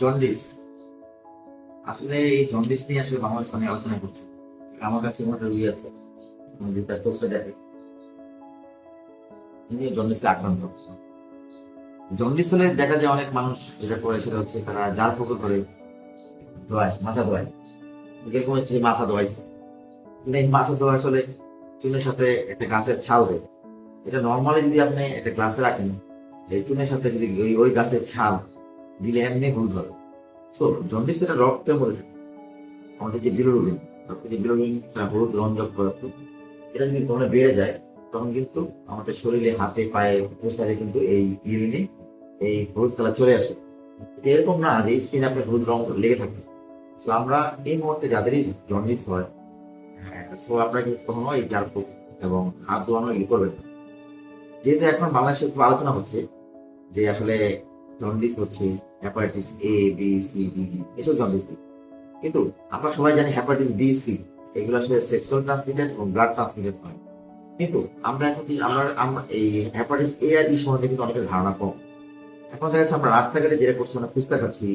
Jaundice. আসলে এই jaundice নিয়ে আসলে বাংলাদেশ অনেক আলোচনা করছে। আমার কাছে মনে রুগী আছে, যেটা চোখে দেখে তিনি জন্ডিসে আক্রান্ত। জন্ডিস হলে দেখা যায় অনেক মানুষ যেটা করে সেটা হচ্ছে তারা জাল ফুকর করে ধোয়ায়, মাথা ধোয়ায়। এরকম হচ্ছে মাথা ধোয়াইছে, কিন্তু এই মাথা ধোয়া আসলে চুনের সাথে একটা গাছের ছাল দেয়। এটা নর্মালি যদি আপনি একটা গ্লাসে রাখেন, এই চুনের সাথে যদি ওই ওই গাছের ছাল দিলে এমনি হলুদ হবে। সো জন্ডিস এটা রক্তের মধ্যে থাকে। আমাদের যে বিলিরুবিন, রক্তে যে বিলিরুবিন হলুদ রঞ্জক পদার্থ, এটা যদি কোনো বেড়ে যায় তখন কিন্তু আমাদের শরীরে হাতে পায়ে প্রসারে কিন্তু এই ইউরিনে এই হলুদ কালার চলে আসে। এরকম না যে স্কিনে আপনার হলুদ রং লেগে থাকে। তো আমরা এই মুহূর্তে যাদেরই জন্ডিস হয়, সো আপনারা কিন্তু কখনো এই জারফুক এবং হাত ধোয়ানো এগুলো করবেন না। যেহেতু এখন বাংলাদেশে খুব আলোচনা হচ্ছে যে আসলে জন্ডিস হচ্ছে hepatitis A B C D এসব জন্ডিস, কিন্তু আমরা সবাই জানি হেপাটাইটিস বি সি এগুলো আসলে সেক্সুয়াল ট্রান্সমিটেড এবং ব্লাড ট্রান্সমিটেড হয়। কিন্তু আমরা এখন আমরা আমরা এই হেপাটাইটিস এ আর ই সম্বন্ধে কিন্তু অনেকের ধারণা কম। এখন দেখা যাচ্ছে আমরা রাস্তাঘাটে যেটা করছি, আমরা ফুচকা খাচ্ছি,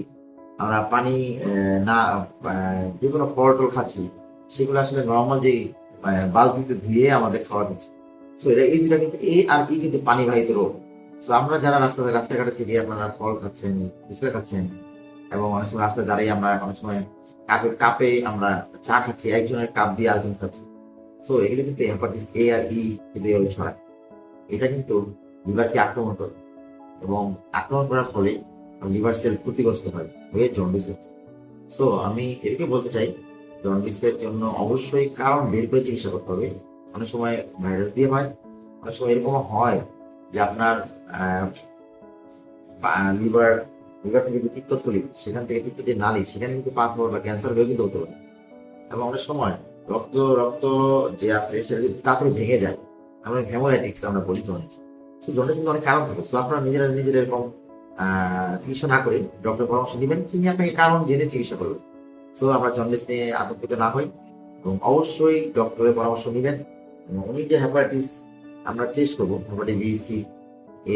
আমরা পানি না যে কোনো ফল টল খাচ্ছি, সেগুলো আসলে নর্মাল যে বালতিতে ধুয়ে আমাদের খাওয়া দিচ্ছে। তো এটা এই দুটা কিন্তু এ আর ই কিন্তু পানি বাহিত রোগ। তো আমরা যারা রাস্তাঘাটে থেকে আপনারা ফল খাচ্ছেন, ফুচকা খাচ্ছেন, এবং অনেক সময় রাস্তায় দাঁড়িয়ে আমরা অনেক সময় কাপে কাপে আমরা চা খাচ্ছি, একজনের কাপ দিয়ে আরেকজন খাচ্ছি। সো এগুলো কিন্তু হেপাটাইটিস এ আর ই কিন্তু এভাবে ছড়ায়। এটা কিন্তু লিভারকে আক্রমণ করে, এবং আক্রমণ করার ফলে লিভার সেল ক্ষতিগ্রস্ত হয়, হয়ে জন্ডিস হচ্ছে। সো আমি এটাকে বলতে চাই, জন্ডিসের জন্য অবশ্যই কারণ বের করে চিকিৎসা করতে হবে। অনেক সময় ভাইরাস দিয়ে হয়, অনেক সময় এরকম হয় যে আপনার লিভার লিভার থেকে যে পিত্তথলি, সেখান থেকে পিত্ত যে নালী, সেখানে কিন্তু পাথর বা ক্যান্সার হয়েও কিন্তু হতে পারে। এবং অনেক সময় রক্ত রক্ত যে আছে সেটা যদি তাড়াতাড়ি ভেঙে যায়, আমরা হেমোলাইটিক্স আমরা বলি জন্ডিস। সো জন্ডিস কিন্তু অনেক কারণ থাকে। সো আপনারা নিজেরা নিজেরা এরকম চিকিৎসা না করে ডক্টর পরামর্শ নেবেন, তিনি আপনাকে কারণ জেনে চিকিৎসা করবেন। সো আমরা জন্ডিস নিয়ে আতঙ্কিত না হই, এবং অবশ্যই ডক্টরের পরামর্শ নেবেন। এবং উনি যে হেপাটাইটিস আমরা টেস্ট করবো, হেপাটাইটিস বি সি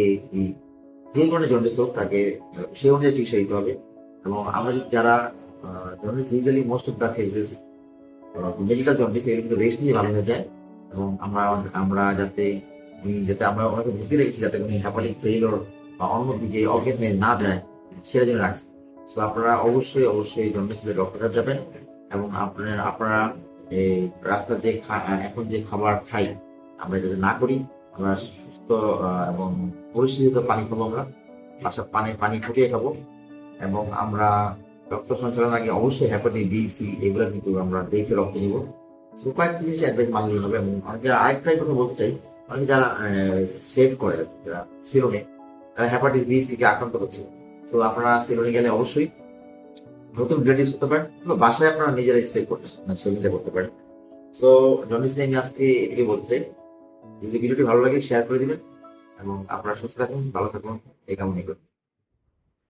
এ ই, যে ধরনের জন্ডিস হোক তাকে সেই অনুযায়ী চিকিৎসা দিতে হবে। এবং আমরা যারা jaundice usually most of the cases medical jaundice, এগুলো কিন্তু রেস্ট নিয়ে ভালো হয়ে যায়। এবং আমরা আমরা যাতে যাতে আমরা ওনাকে ভর্তি রেখেছি যাতে উনি হ্যাপাটিক ফেইলর বা অন্য দিকে অজ্ঞান হয়ে না যায়, সেটা জন্য রাখছি। তো আপনারা অবশ্যই অবশ্যই জন্ডিস হলে ডক্টর যাবেন। এবং আপনারা এই রাস্তার যে এখন যে খাবার খাই, আমরা যাতে না করি। আমরা সুস্থ এবং পরিশোধিত পানি খাবো, আমরা বাসা পানি পানি ফুটিয়ে খাবো। এবং আমরা রক্ত সঞ্চালন আগে অবশ্যই হেপাটাইটিস বি সি এগুলো কিন্তু আমরা দেখে রক্ত নিব। সো কয়েকটি জিনিস অ্যাডভাইস মানলেই হবে। এবং অনেকে আরেকটাই কথা বলতে চাই, অনেকে যারা সেভ করে, যারা সিরোনে, তারা হেপাটাইটিস বি সি কে আক্রান্ত হচ্ছে। তো আপনারা সিরোনে গেলে অবশ্যই নতুন ব্লাড ইউজ করতে পারেন, বা বাসায় আপনারা নিজেরাই সেভ করতে সেভিংটা করতে পারেন। সো জন্ডিস নিয়ে আমি আজকে এটাই বলতে চাই। যদি ভিডিওটি ভালো লাগে শেয়ার করে দিবেন, এবং আপনারা সুস্থ থাকুন, ভালো থাকুন, এই কামনা করি।